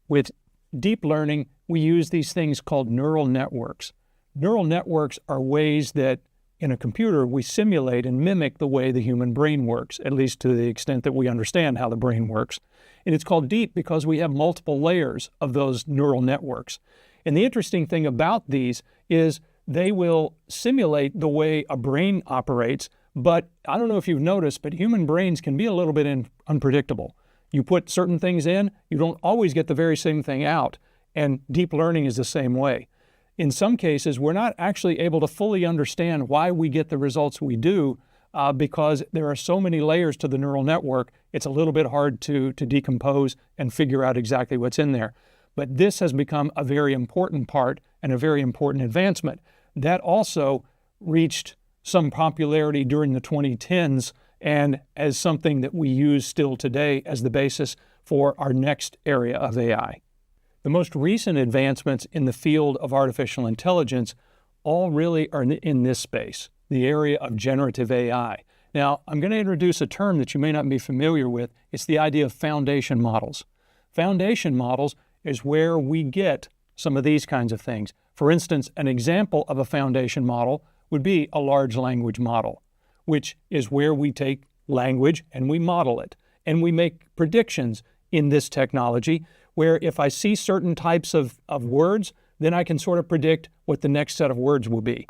With deep learning, we use these things called neural networks. Neural networks are ways that in a computer we simulate and mimic the way the human brain works, at least to the extent that we understand how the brain works. And it's called deep because we have multiple layers of those neural networks. And the interesting thing about these is they will simulate the way a brain operates, but I don't know if you've noticed, but human brains can be a little bit unpredictable. You put certain things in, you don't always get the very same thing out, and deep learning is the same way. In some cases, we're not actually able to fully understand why we get the results we do because there are so many layers to the neural network, it's a little bit hard to decompose and figure out exactly what's in there. But this has become a very important part and a very important advancement. That also reached some popularity during the 2010s and as something that we use still today as the basis for our next area of AI. The most recent advancements in the field of artificial intelligence all really are in this space, the area of generative AI. Now, I'm going to introduce a term that you may not be familiar with. It's the idea of foundation models. Foundation models is where we get some of these kinds of things. For instance, an example of a foundation model would be a large language model, which is where we take language and we model it. And we make predictions in this technology where if I see certain types of words, then I can sort of predict what the next set of words will be.